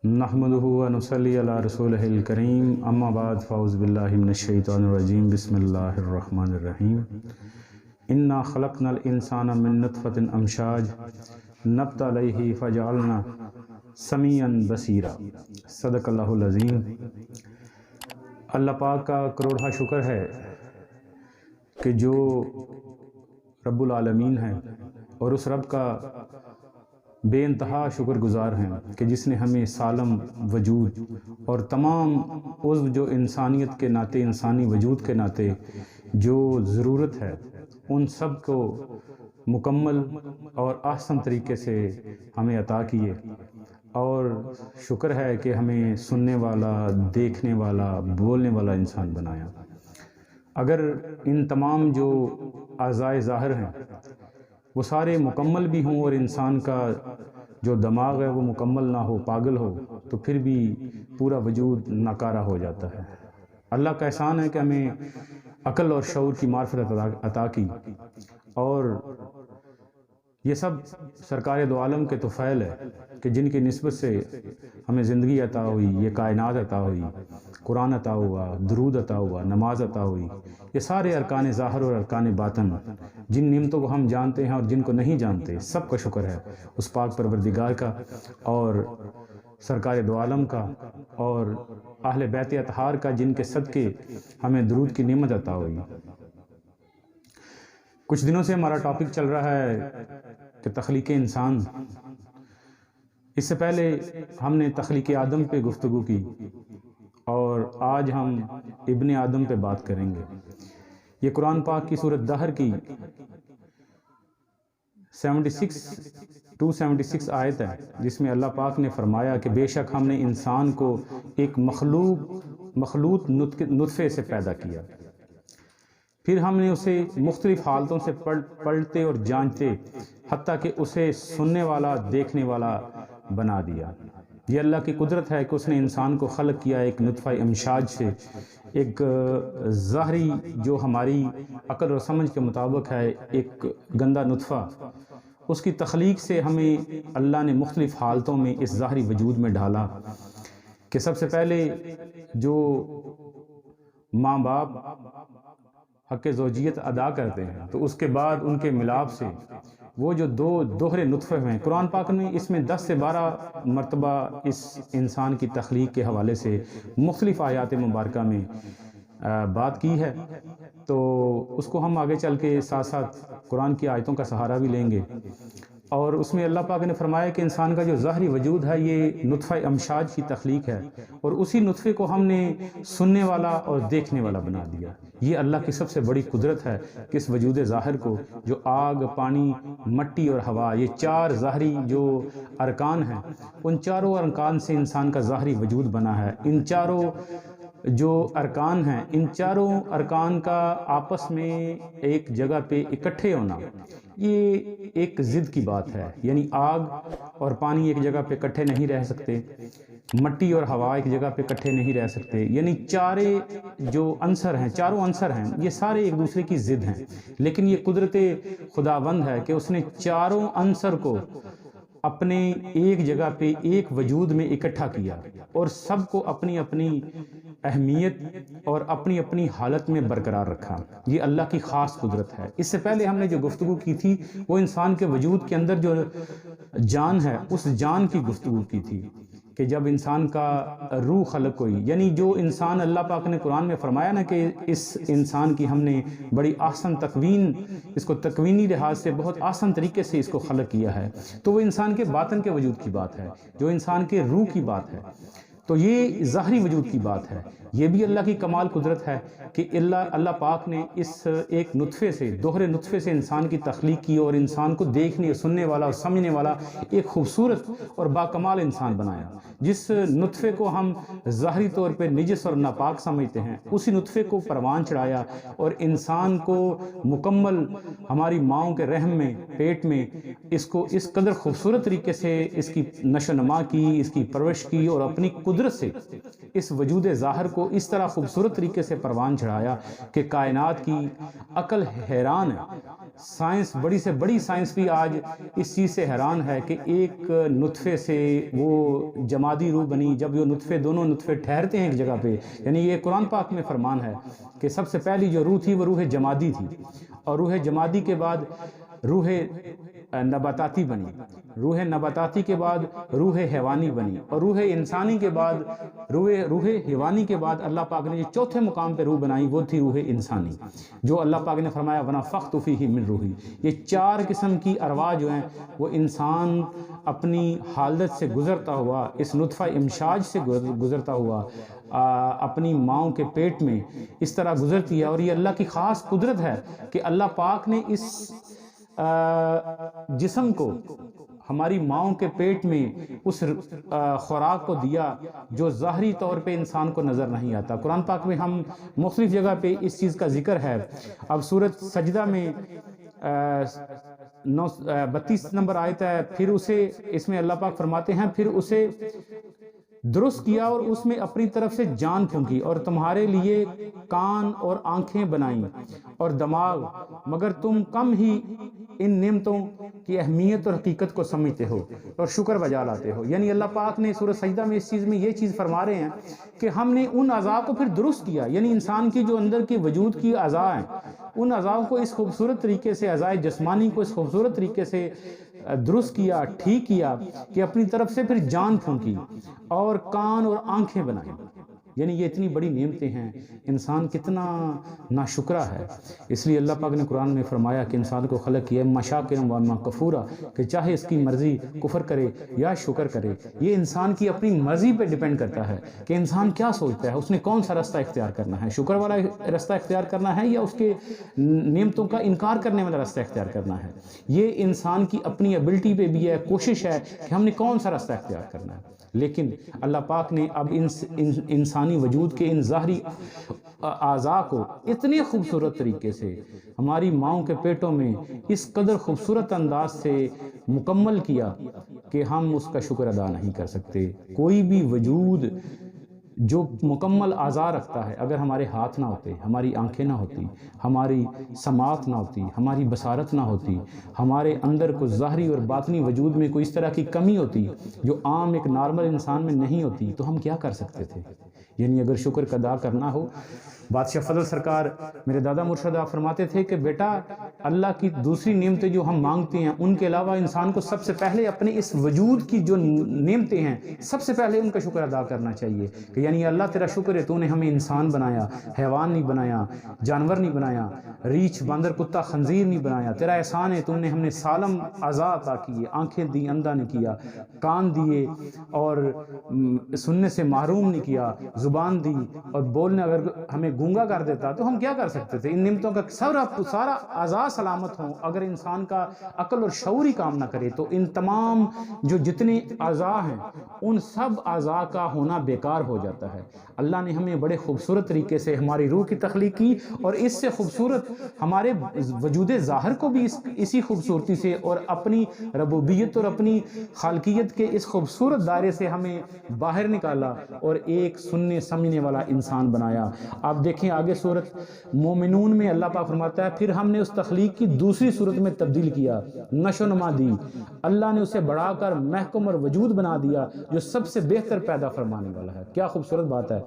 نحمدہ و نصلی علی رسولہ الکریم، اما بعد فاعوذ باللہ من الشیطان الرجیم، بسم اللہ الرحمن الرحیم۔ انا خلقنا الانسان من نطفۃ امشاج نبتلیہ فجعلنا سمیعا بصیرا۔ صدق اللہ العظیم۔ اللہ پاک کا کروڑہ شکر ہے کہ جو رب العالمین ہے، اور اس رب کا بے انتہا شکر گزار ہیں کہ جس نے ہمیں سالم وجود اور تمام عضو جو انسانیت کے ناطے، انسانی وجود کے ناطے جو ضرورت ہے، ان سب کو مکمل اور احسن طریقے سے ہمیں عطا کیے، اور شکر ہے کہ ہمیں سننے والا، دیکھنے والا، بولنے والا انسان بنایا۔ اگر ان تمام جو اعضائے ظاہر ہیں وہ سارے مکمل بھی ہوں اور انسان کا جو دماغ ہے وہ مکمل نہ ہو، پاگل ہو، تو پھر بھی پورا وجود ناکارہ ہو جاتا ہے۔ اللہ کا احسان ہے کہ ہمیں عقل اور شعور کی معرفت عطا کی، اور یہ سب سرکار دو عالم کے طفیل ہے کہ جن کی نسبت سے ہمیں زندگی عطا ہوئی، یہ کائنات عطا ہوئی، قرآن عطا ہوا، درود عطا ہوا، نماز عطا ہوئی۔ یہ سارے ارکان ظاہر اور ارکان باطن، جن نعمتوں کو ہم جانتے ہیں اور جن کو نہیں جانتے، سب کا شکر ہے اس پاک پروردگار کا اور سرکار دو عالم کا اور اہل بیت اطہار کا، جن کے صدقے ہمیں درود کی نعمت عطا ہوئی۔ کچھ دنوں سے ہمارا ٹاپک چل رہا ہے کہ تخلیق انسان۔ اس سے پہلے ہم نے تخلیق آدم پہ گفتگو کی، اور آج ہم ابن آدم پہ بات کریں گے۔ یہ قرآن پاک کی سورۃ دہر کی 276 آیت ہے، جس میں اللہ پاک نے فرمایا کہ بے شک ہم نے انسان کو ایک مخلوط نطفے سے پیدا کیا، پھر ہم نے اسے مختلف حالتوں سے پلٹتے اور جانچتے حتیٰ کہ اسے سننے والا، دیکھنے والا بنا دیا۔ یہ اللہ کی قدرت ہے کہ اس نے انسان کو خلق کیا ایک نطفہ امشاج سے، ایک ظاہری جو ہماری عقل اور سمجھ کے مطابق ہے ایک گندا نطفہ۔ اس کی تخلیق سے ہمیں اللہ نے مختلف حالتوں میں اس ظاہری وجود میں ڈالا کہ سب سے پہلے جو ماں باپ حق زوجیت ادا کرتے ہیں، تو اس کے بعد ان کے ملاپ سے وہ جو دو دوہرے نطفے ہیں، قرآن پاک نے اس میں 10 سے 12 مرتبہ اس انسان کی تخلیق کے حوالے سے مختلف آیات مبارکہ میں بات کی ہے، تو اس کو ہم آگے چل کے ساتھ ساتھ قرآن کی آیتوں کا سہارا بھی لیں گے۔ اور اس میں اللہ پاک نے فرمایا کہ انسان کا جو ظاہری وجود ہے یہ نطفہ امشاج کی تخلیق ہے، اور اسی نطفے کو ہم نے سننے والا اور دیکھنے والا بنا دیا۔ یہ اللہ کی سب سے بڑی قدرت ہے کہ اس وجود ظاہر کو، جو آگ، پانی، مٹی اور ہوا، یہ 4 ظاہری جو ارکان ہیں، ان چاروں ارکان سے انسان کا ظاہری وجود بنا ہے۔ ان چاروں جو ارکان ہیں، ان چاروں ارکان کا آپس میں ایک جگہ پہ اکٹھے ہونا، یہ ایک ضد کی بات ہے۔ یعنی آگ اور پانی ایک جگہ پہ اکٹھے نہیں رہ سکتے، مٹی اور ہوا ایک جگہ پہ اکٹھے نہیں رہ سکتے، یعنی چاروں عنصر ہیں، یہ سارے ایک دوسرے کی ضد ہیں۔ لیکن یہ قدرت خداوند ہے کہ اس نے چاروں عنصر کو اپنے ایک جگہ پہ ایک وجود میں اکٹھا کیا، اور سب کو اپنی اپنی اہمیت اور اپنی اپنی حالت میں برقرار رکھا۔ یہ اللہ کی خاص قدرت ہے۔ اس سے پہلے ہم نے جو گفتگو کی تھی وہ انسان کے وجود کے اندر جو جان ہے، اس جان کی گفتگو کی تھی کہ جب انسان کا روح خلق ہوئی، یعنی جو انسان اللہ پاک نے قرآن میں فرمایا نا کہ اس انسان کی ہم نے بڑی آسان تکوین، اس کو تکوینی لحاظ سے بہت آسان طریقے سے اس کو خلق کیا ہے، تو وہ انسان کے باطن کے وجود کی بات ہے، جو انسان کے روح کی بات ہے۔ تو یہ ظاہری وجود کی بات ہے۔ یہ بھی اللہ کی کمال قدرت ہے کہ اللہ پاک نے اس ایک نطفے سے، دوہرے نطفے سے انسان کی تخلیق کی، اور انسان کو دیکھنے، سننے والا اور سمجھنے والا ایک خوبصورت اور باکمال انسان بنایا۔ جس نطفے کو ہم ظاہری طور پہ نجس اور ناپاک سمجھتے ہیں، اسی نطفے کو پروان چڑھایا، اور انسان کو مکمل ہماری ماؤں کے رحم میں، پیٹ میں اس کو اس قدر خوبصورت طریقے سے اس کی نشو و نما کی، اس کی پرورش کی، اور اپنی قدرت سے اس وجود ظاہر کو اس طرح خوبصورت طریقے سے پروان چڑھایا کہ کائنات کی عقل حیران ہے۔ سائنس، بڑی سے بڑی سائنس بھی آج اس چیز سے حیران ہے کہ ایک نطفے سے وہ جمادی روح بنی، جب وہ دونوں نطفے ٹھہرتے ہیں ایک جگہ پہ، یعنی یہ قرآن پاک میں فرمان ہے کہ سب سے پہلی جو روح تھی وہ روح جمادی تھی، اور روح جمادی کے بعد روح نباتاتی بنی، روح نباتاتی کے بعد روح حیوانی بنی، اور روح انسانی کے بعد روح حیوانی کے بعد اللہ پاک نے جو چوتھے مقام پہ روح بنائی وہ تھی روح انسانی، جو اللہ پاک نے فرمایا وَنَفَخْتُ فِيهِ مِن روحی۔ یہ 4 قسم کی ارواح جو ہیں وہ انسان اپنی حالت سے گزرتا ہوا، اس نطفہ امشاج سے گزرتا ہوا اپنی ماؤں کے پیٹ میں اس طرح گزرتی ہے، اور یہ اللہ کی خاص قدرت ہے کہ اللہ پاک نے اس جسم کو ہماری ماؤں کے پیٹ میں اس خوراک کو دیا جو ظاہری طور پہ انسان کو نظر نہیں آتا۔ قرآن پاک میں ہم مختلف جگہ پہ اس چیز کا ذکر ہے۔ اب سورۃ سجدہ میں 32 نمبر آیت ہے، پھر اسے اس میں اللہ پاک فرماتے ہیں پھر اسے درست کیا اور اس میں اپنی طرف سے جان پھونکی اور تمہارے لیے کان اور آنکھیں بنائیں اور دماغ، مگر تم کم ہی ان نعمتوں کی اہمیت اور حقیقت کو سمجھتے ہو اور شکر بجا لاتے ہو۔ یعنی اللہ پاک نے سورۃ سجدہ میں اس چیز میں یہ چیز فرما رہے ہیں کہ ہم نے ان اعضاء کو پھر درست کیا، یعنی انسان کی جو اندر کی وجود کی اعضاء ہیں ان اعضاء کو اس خوبصورت طریقے سے، اعضاء جسمانی کو اس خوبصورت طریقے سے درست کیا، ٹھیک کیا کہ اپنی طرف سے پھر جان پھونکی اور کان اور آنکھیں بنائیں۔ یعنی یہ اتنی بڑی نعمتیں ہیں، انسان کتنا ناشکرہ ہے۔ اس لیے اللہ پاک نے قرآن میں فرمایا کہ انسان کو خلق کیا اما شاکرا و اما کفورا، کہ چاہے اس کی مرضی کفر کرے یا شکر کرے۔ یہ انسان کی اپنی مرضی پہ ڈیپینڈ کرتا ہے کہ انسان کیا سوچتا ہے، اس نے کون سا رستہ اختیار کرنا ہے، شکر والا رستہ اختیار کرنا ہے یا اس کے نعمتوں کا انکار کرنے والا رستہ اختیار کرنا ہے۔ یہ انسان کی اپنی ایبلٹی پہ بھی ہے، کوشش ہے کہ ہم نے کون سا رستہ اختیار کرنا ہے۔ لیکن اللہ پاک نے اب انسانی وجود کے ان ظاہری اعضاء کو اتنے خوبصورت طریقے سے ہماری ماؤں کے پیٹوں میں اس قدر خوبصورت انداز سے مکمل کیا کہ ہم اس کا شکر ادا نہیں کر سکتے۔ کوئی بھی وجود جو مکمل اعضاء رکھتا ہے، اگر ہمارے ہاتھ نہ ہوتے، ہماری آنکھیں نہ ہوتی، ہماری سماعت نہ ہوتی، ہماری بصارت نہ ہوتی، ہمارے اندر کو ظاہری اور باطنی وجود میں کوئی اس طرح کی کمی ہوتی جو عام ایک نارمل انسان میں نہیں ہوتی، تو ہم کیا کر سکتے تھے؟ یعنی اگر شکر ادا کرنا ہو، بادشاہ فضل سرکار میرے دادا مرشد آپ فرماتے تھے کہ بیٹا اللہ کی دوسری نعمتیں جو ہم مانگتے ہیں ان کے علاوہ انسان کو سب سے پہلے اپنے اس وجود کی جو نعمتیں ہیں سب سے پہلے ان کا شکر ادا کرنا چاہیے کہ یعنی اللہ تیرا شکر ہے تو نے ہمیں انسان بنایا، حیوان نہیں بنایا، جانور نہیں بنایا، ریچھ باندر کتا خنزیر نہیں بنایا، تیرا احسان ہے تم نے ہم نے سالم اعضاء عطا کیے، آنکھیں دی اندھا نہیں کیا، کان دیے اور سننے سے محروم نہیں کیا، زبان دی اور بولنے اگر ہمیں گونگا کر دیتا تو ہم کیا کر سکتے تھے؟ ان نعمتوں کا سارا اعضاء سلامت ہوں، اگر انسان کا عقل اور شعور ہی کام نہ کرے تو ان تمام جو جتنے اعضاء ہیں ان سب اعضاء کا ہونا بیکار ہو جاتا ہے۔ اللہ نے ہمیں بڑے خوبصورت طریقے سے ہماری روح کی تخلیق کی اور اس سے خوبصورت ہمارے وجود ظاہر کو بھی اسی خوبصورتی سے اور اپنی ربوبیت اور اپنی خالقیت کے اس خوبصورت دائرے سے ہمیں باہر نکالا اور ایک سننے سمجھنے والا انسان بنایا۔ آپ دیکھیں آگے سورۃ مومنون میں اللہ پاک فرماتا ہے پھر ہم نے اس تخلیق کی دوسری صورت میں تبدیل کیا، نشو و نما دی، اللہ نے اسے بڑھا کر محکم اور وجود بنا دیا جو سب سے بہتر پیدا فرمانے والا ہے۔ کیا خوبصورت بات ہے۔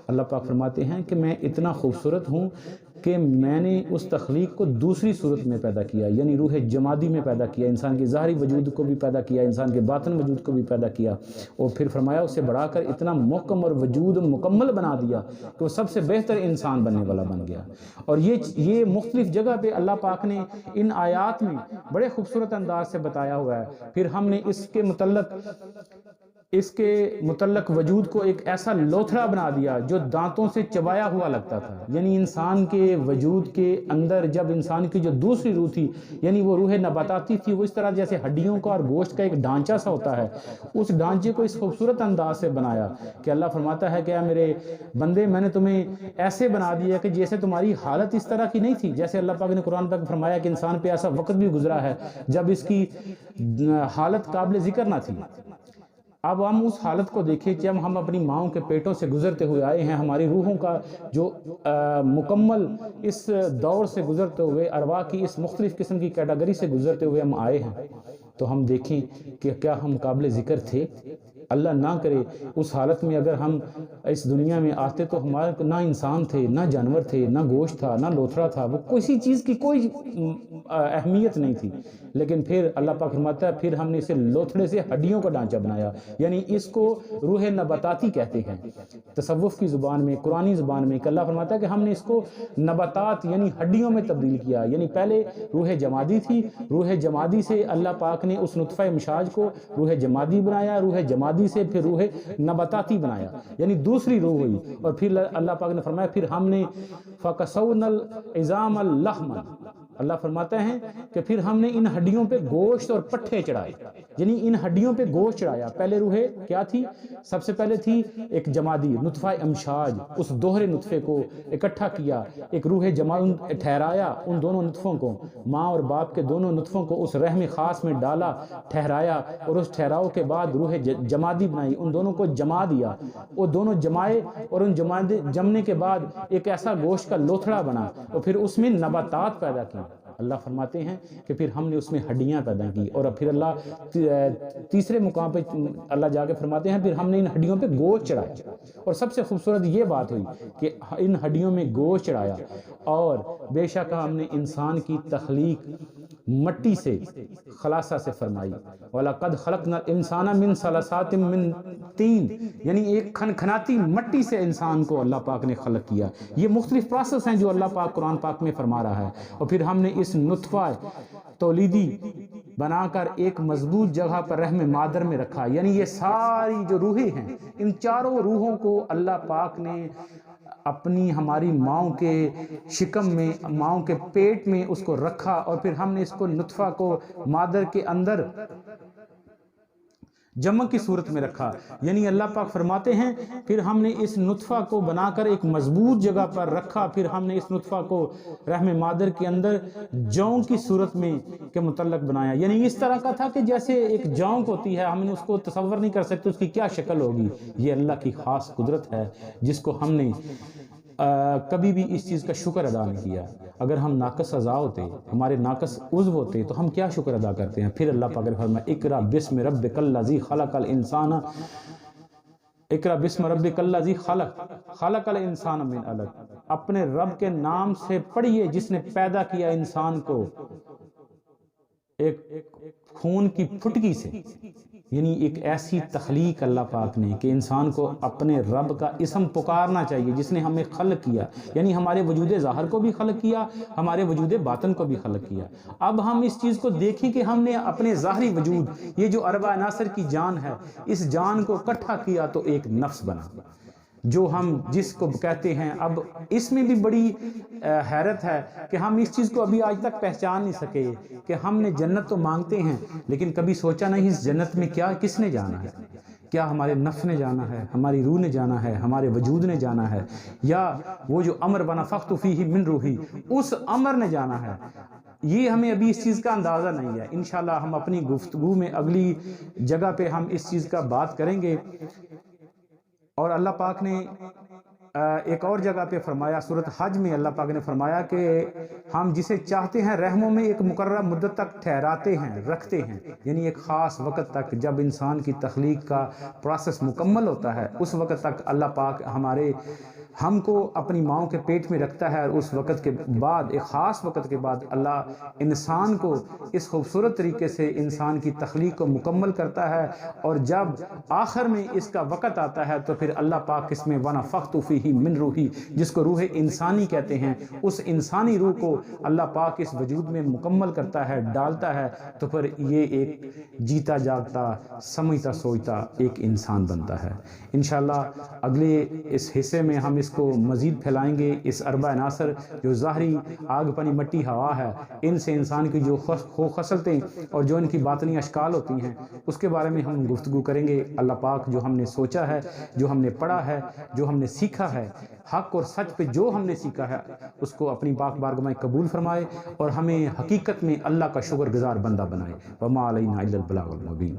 اللہ پاک فرماتے ہیں کہ میں اتنا خوبصورت ہوں کہ میں نے اس تخلیق کو دوسری صورت میں پیدا کیا، یعنی روح جمادی میں پیدا کیا، انسان کے ظاہری وجود کو بھی پیدا کیا، انسان کے باطن وجود کو بھی پیدا کیا، اور پھر فرمایا اسے بڑھا کر اتنا محکم اور وجود مکمل بنا دیا کہ وہ سب سے بہتر انسان بننے والا بن گیا۔ اور یہ مختلف جگہ پہ اللہ پاک نے ان آیات میں بڑے خوبصورت انداز سے بتایا ہوا ہے۔ پھر ہم نے اس کے متعلق وجود کو ایک ایسا لوتھڑا بنا دیا جو دانتوں سے چبایا ہوا لگتا تھا، یعنی انسان کے وجود کے اندر جب انسان کی جو دوسری روح تھی یعنی وہ روح نباتاتی تھی، وہ اس طرح جیسے ہڈیوں کا اور گوشت کا ایک ڈھانچہ سا ہوتا ہے، اس ڈھانچے کو اس خوبصورت انداز سے بنایا کہ اللہ فرماتا ہے کہ اے میرے بندے میں نے تمہیں ایسے بنا دیا کہ جیسے تمہاری حالت اس طرح کی نہیں تھی۔ جیسے اللہ پاک نے قرآن پاک فرمایا کہ انسان پہ ایسا وقت بھی گزرا ہے جب اس کی حالت قابل ذکر نہ تھی۔ اب ہم اس حالت کو دیکھیں جب ہم اپنی ماؤں کے پیٹوں سے گزرتے ہوئے آئے ہیں، ہماری روحوں کا جو مکمل اس دور سے گزرتے ہوئے، ارواح کی اس مختلف قسم کی کیٹیگری سے گزرتے ہوئے ہم آئے ہیں، تو ہم دیکھیں کہ کیا ہم قابل ذکر تھے؟ اللہ نہ کرے اس حالت میں اگر ہم اس دنیا میں آتے تو ہمارے نہ انسان تھے، نہ جانور تھے، نہ گوشت تھا، نہ لوتھڑا تھا، وہ کسی چیز کی کوئی اہمیت نہیں تھی، لیکن پھر اللہ پاک فرماتا ہے پھر ہم نے اسے لوتھڑے سے ہڈیوں کا ڈھانچہ بنایا، یعنی اس کو روح نباتاتی کہتے ہیں تصوف کی زبان میں، قرآنی زبان میں، کہ اللہ فرماتا ہے کہ ہم نے اس کو نباتات یعنی ہڈیوں میں تبدیل کیا، یعنی پہلے روح جمادی تھی، روح جمادی سے اللہ پاک نے اس نطفہ امشاج کو روح جمادی بنایا، روح جمادی سے پھر روح نباتاتی بنایا، یعنی دوسری روح ہوئی، اور پھر اللہ پاک نے فرمایا پھر ہم نے فَكَسَوْنَا الْعِظَامَ لَحْمًا، اللہ فرماتے ہیں کہ پھر ہم نے ان ہڈیوں پہ گوشت اور پٹھے چڑھائے، یعنی ان ہڈیوں پہ گوشت چڑھایا۔ پہلے روح کیا تھی؟ سب سے پہلے تھی ایک جمادی نطفہ امشاج، اس دوہرے نطفے کو اکٹھا کیا، ایک روح جمادی ٹھہرایا، ان دونوں نطفوں کو، ماں اور باپ کے دونوں نطفوں کو اس رحم خاص میں ڈالا، ٹھہرایا، اور اس ٹھہراؤ کے بعد روح جمادی بنائی، ان دونوں کو جما دیا، وہ دونوں جمائے، اور ان جمنے کے بعد ایک ایسا گوشت کا لوتھڑا بنا، اور پھر اس میں نباتات پیدا کی۔ اللہ فرماتے ہیں کہ پھر ہم نے اس میں ہڈیاں پیدا کی، اور پھر اللہ تیسرے مقام پہ اللہ جا کے فرماتے ہیں پھر ہم نے ان ہڈیوں پہ گوشت چڑھایا، اور سب سے خوبصورت یہ بات ہوئی کہ ان ہڈیوں میں گوشت چڑھایا، اور بے شک ہم نے انسان کی تخلیق مٹی سے خلاصہ سے فرمائی، وَلَقَدْ خَلَقْنَا الْإِنسَانَ مِنْ صَلَصَاتٍ مِنْ طِينٍ، یعنی ایک کھنکھناتی مٹی سے انسان کو اللہ پاک نے خلق کیا۔ یہ مختلف پروسیس ہیں جو اللہ پاک قرآن پاک میں فرما رہا ہے، اور پھر ہم نے اس نطفہ تولیدی بنا کر ایک مضبوط جگہ پر رحم مادر میں رکھا، یعنی یہ ساری جو روحیں ہیں، ان چاروں روحوں کو اللہ پاک نے اپنی ہماری ماؤں کے شکم میں، ماؤں کے پیٹ میں اس کو رکھا، اور پھر ہم نے اس کو نطفہ کو مادر کے اندر جمع کی صورت میں رکھا، یعنی اللہ پاک فرماتے ہیں پھر ہم نے اس نطفہ کو بنا کر ایک مضبوط جگہ پر رکھا، پھر ہم نے اس نطفہ کو رحم مادر کے اندر جون کی صورت میں کے متعلق بنایا، یعنی اس طرح کا تھا کہ جیسے ایک جون ہوتی ہے، ہم نے اس کو تصور نہیں کر سکتے اس کی کیا شکل ہوگی۔ یہ اللہ کی خاص قدرت ہے جس کو ہم نے کبھی بھی اس چیز کا شکر ادا نہیں کیا۔ اگر ہم ناقص اعضاء ہوتے، ہمارے ناقص عضو ہوتے، تو ہم کیا شکر ادا کرتے ہیں؟ پھر اللہ پاک نے فرمایا اقرأ بسم ربک الذی خلق الانسان، اقرأ بسم ربک الذی خلق الانسان من علق، اپنے رب کے نام سے پڑھیے جس نے پیدا کیا انسان کو ایک خون کی پھٹکی سے، یعنی ایک ایسی تخلیق اللہ پاک نے کہ انسان کو اپنے رب کا اسم پکارنا چاہیے جس نے ہمیں خلق کیا، یعنی ہمارے وجود ظاہر کو بھی خلق کیا، ہمارے وجود باطن کو بھی خلق کیا۔ اب ہم اس چیز کو دیکھیں کہ ہم نے اپنے ظاہری وجود، یہ جو اربع عناصر کی جان ہے، اس جان کو اکٹھا کیا تو ایک نفس بنا، جو ہم جس کو کہتے ہیں۔ اب اس میں بھی بڑی حیرت ہے کہ ہم اس چیز کو ابھی آج تک پہچان نہیں سکے کہ ہم نے جنت تو مانگتے ہیں لیکن کبھی سوچا نہیں اس جنت میں کیا کس نے جانا ہے؟ کیا ہمارے نفس نے جانا ہے، ہماری روح نے جانا ہے، ہمارے وجود نے جانا ہے، یا وہ جو امر ونفخت فیہ من روحی اس امر نے جانا ہے؟ یہ ہمیں ابھی اس چیز کا اندازہ نہیں ہے۔ انشاءاللہ ہم اپنی گفتگو میں اگلی جگہ پہ ہم اس چیز کا بات کریں گے۔ اور اللہ پاک نے ایک اور جگہ پہ فرمایا، سورۃ حج میں اللہ پاک نے فرمایا کہ ہم جسے چاہتے ہیں رحموں میں ایک مقررہ مدت تک ٹھہراتے ہیں، رکھتے ہیں، یعنی ایک خاص وقت تک، جب انسان کی تخلیق کا پروسیس مکمل ہوتا ہے اس وقت تک اللہ پاک ہم کو اپنی ماؤں کے پیٹ میں رکھتا ہے، اور اس وقت کے بعد، ایک خاص وقت کے بعد اللہ انسان کو اس خوبصورت طریقے سے انسان کی تخلیق کو مکمل کرتا ہے، اور جب آخر میں اس کا وقت آتا ہے تو پھر اللہ پاک اس میں وَنَفَخْتُ فِيهِ مِن روحی، جس کو روح انسانی کہتے ہیں، اس انسانی روح کو اللہ پاک اس وجود میں مکمل کرتا ہے، ڈالتا ہے، تو پھر یہ ایک جیتا جاگتا، سمجھتا سوچتا ایک انسان بنتا ہے۔ انشاءاللہ اگلے اس حصے میں ہم اس کو مزید پھیلائیں گے، اس اربع عناصر جو ظاہری آگ پانی مٹی ہوا ہے، ان سے انسان کی جو خصلتیں اور جو ان کی باطنی اشکال ہوتی ہیں اس کے بارے میں ہم گفتگو کریں گے۔ اللہ پاک جو ہم نے سوچا ہے، جو ہم نے پڑھا ہے، جو ہم نے سیکھا ہے، حق اور سچ پہ جو ہم نے سیکھا ہے، اس کو اپنی پاک بارگاہ میں قبول فرمائے اور ہمیں حقیقت میں اللہ کا شکر گزار بندہ بنائے۔ وما علینا الا البلاغ المبین۔